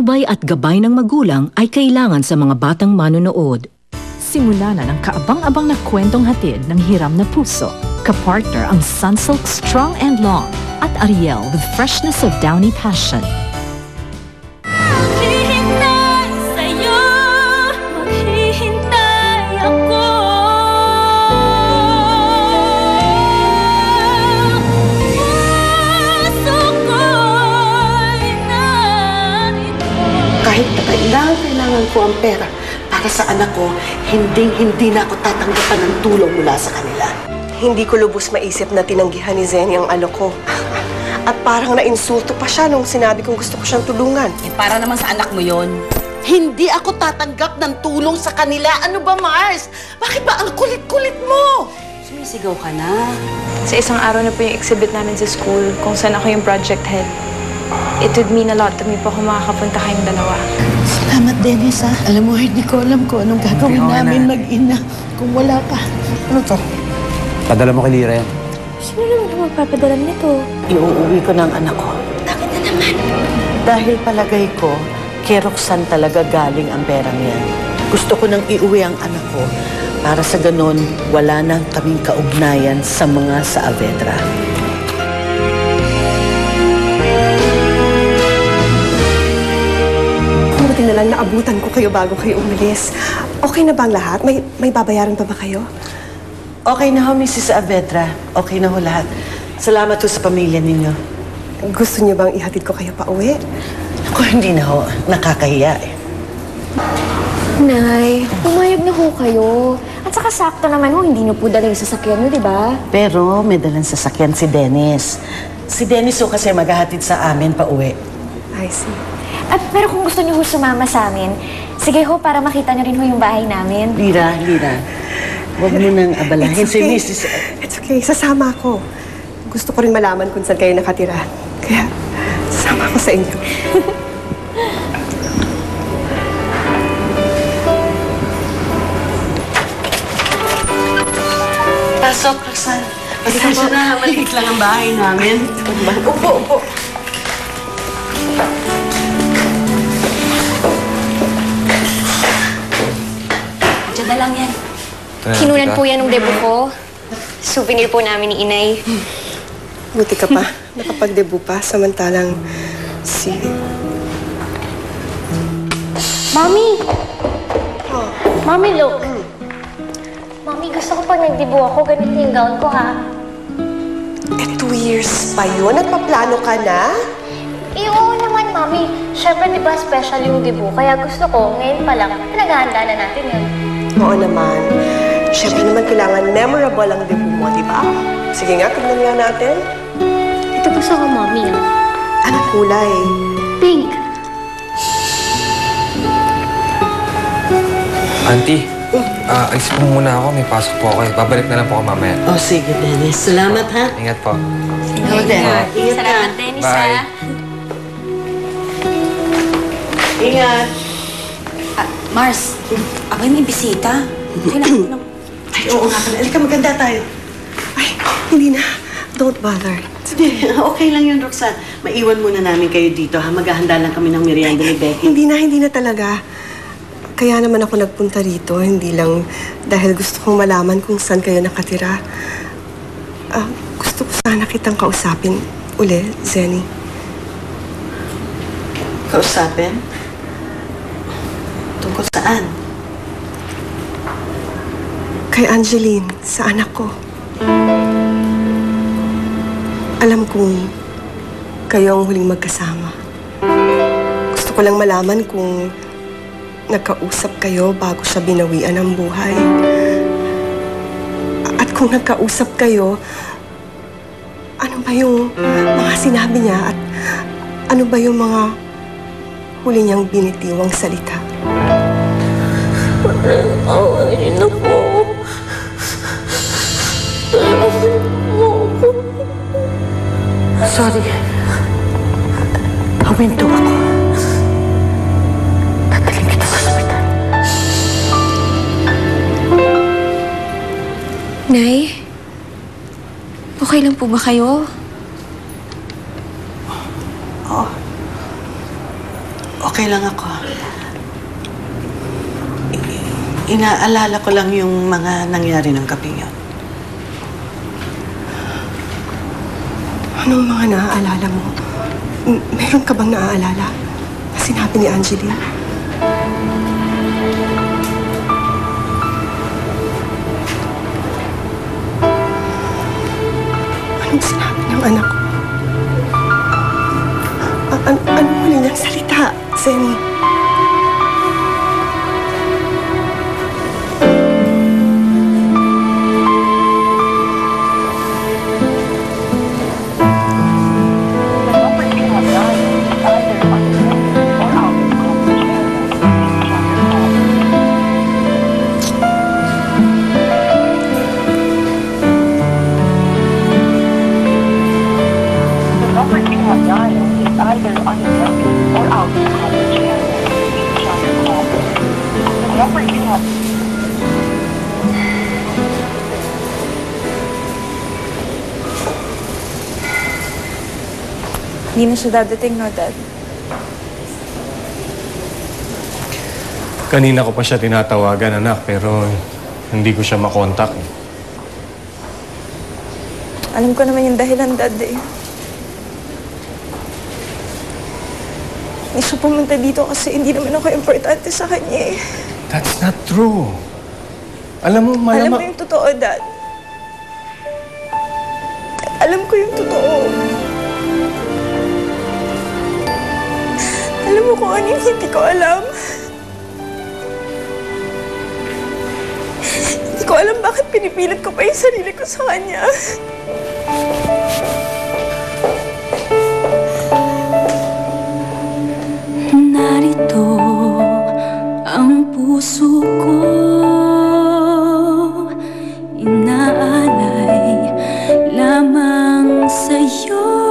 Ubay at gabay ng magulang ay kailangan sa mga batang manonood. Simula na ng kaabang-abang na kwentong hatid ng hiram na puso. Kapartner ang Sunsilk Strong and Long at Ariel with freshness of downy passion. Maghihintay sa'yo, maghihintay ako. Puso ko'y narito. Kahit na kailangan ko ang pera para sa anak ko, hindi na ako tatanggapan ng tulong mula sa kanila. Hindi ko lubos maisip na tinanggihan ni Zenny ang alok ko. At parang nainsulto pa siya nung sinabi kong gusto ko siyang tulungan. Para naman sa anak mo yon. Hindi ako tatanggap ng tulong sa kanila. Ano ba, Mars? Bakit ba ang kulit-kulit mo? Sumisigaw ka na. Sa isang araw na po yung exhibit namin sa school kung saan ako yung project head. It would mean a lot to me po kung makakapunta kayong dalawa. Salamat, Dennis, ha? Alam mo, hindi ko alam kung anong gagawin namin mag-ina kung wala ka. Ano to? Padala mo kay Lira yan. Sino naman magpapadala nito? Iuuwi ko ng anak ko. Bakit na naman? Dahil palagay ko, kay Roxanne talaga galing ang perang yan. Gusto ko nang iuwi ang anak ko para sa ganon, wala nang kaming kaugnayan sa mga Saavedra. Buti na lang naabutan ko kayo bago kayo umalis. Okay na ba ang lahat? May babayaran pa ba kayo? Okay na ho, Mrs. Saavedra. Okay na ho lahat. Salamat ho sa pamilya ninyo. Gusto niyo bang ihatid ko kayo pa uwi? Ako, hindi na ho. Nakakahiya eh. Nay, pumayag na ho kayo. At saka sakto naman ho, hindi niyo po dala yung sasakyan niyo, di ba? Pero may dalang sasakyan si Dennis. Si Dennis ho kasi maghahatid sa amin pa uwi. I see. At pero kung gusto niyo ho sumama sa amin, sige ho, para makita niyo rin ho yung bahay namin. Lira. Huwag mo nang abalahin si Mrs. It's okay. Sasama ako. Gusto ko rin malaman kung saan kayo nakatira. Kaya, sasama ako sa inyo. Pasok, Roxanne. Pasensya na, maliit lang ang bahay namin. Upo. Diyan na lang yan. Kinunan po yan ng debo ko. Souvenir po namin ni Inay. Buti ka pa. Nakapag-debut pa. Samantalang si... Mami! Mami, look. Mami, gusto ko pag nagdibo ako, ganito yung gown ko, ha? 2 years pa yun? Nagpaplano ka na? Oo naman, Mami. Siyempre, di ba, special yung debut? Kaya gusto ko, ngayon pa lang, pinaghahanda na natin yun. Oo naman. Siyempre naman kailangan memorable ang debut mo, di ba? Sige nga, tignan nga natin. Ito gusto ko, Mami. Anong kulay? Pink. Auntie, alis po muna ako. May pasok po ako eh. Babalik na lang po ako mamaya. Oh, sige, Dennis. Salamat, ha? Ingat po. Ikaw din. Ingat ka. Salamat, Dennis, Bye. ha? Ingat. Mars, ako yung may bisita. Kailangan ko ng... Ay, oo nga pala. Halika, maganda tayo. Ay, hindi na. Don't bother. Hindi, okay lang yun, Roxanne. Maiwan muna namin kayo dito, ha? Maghahanda lang kami ng merienda ni Becky. Hindi na talaga. Kaya naman ako nagpunta rito, hindi lang dahil gusto kong malaman kung saan kayo nakatira. Gusto ko sana kitang kausapin uli, Zenny. Kausapin? Tungkol saan? Kay Angeline, sa anak ko. Alam kong kayo ang huling magkasama. Gusto ko lang malaman kung nagkausap kayo bago siya binawian ng buhay. At kung nagkausap kayo, ano ba yung mga sinabi niya at ano ba yung mga huli niyang binitiwang salita? Awain na po. Sorry. Huminto ako. Tataling kita sa ospital. Nay, okay lang po ba kayo? Okay lang ako. Inaalala ko lang yung mga nangyari ng gabing yun. Anong mga naaalala mo? Meron ka bang naaalala? Sinabi ni Angeline? Anong sinabi ng anak ko? Anong huli niyang salita, Zenny? Hindi na siya dadating, no, Dad? Kanina ko pa siya tinatawagan, anak, pero hindi ko siya makontak. Alam ko naman yung dahilan, Dad, eh. Hindi siya pumunta dito kasi hindi naman ako importante sa kanya, eh. That's not true. Alam mo, Alam mo yung totoo, Dad. Alam ko yung totoo. Alam mo kung ano yung hindi ko alam. Hindi ko alam bakit pinipilit ko pa yung sarili ko sa kanya. Narito ang puso ko, inaalay lamang sa'yo.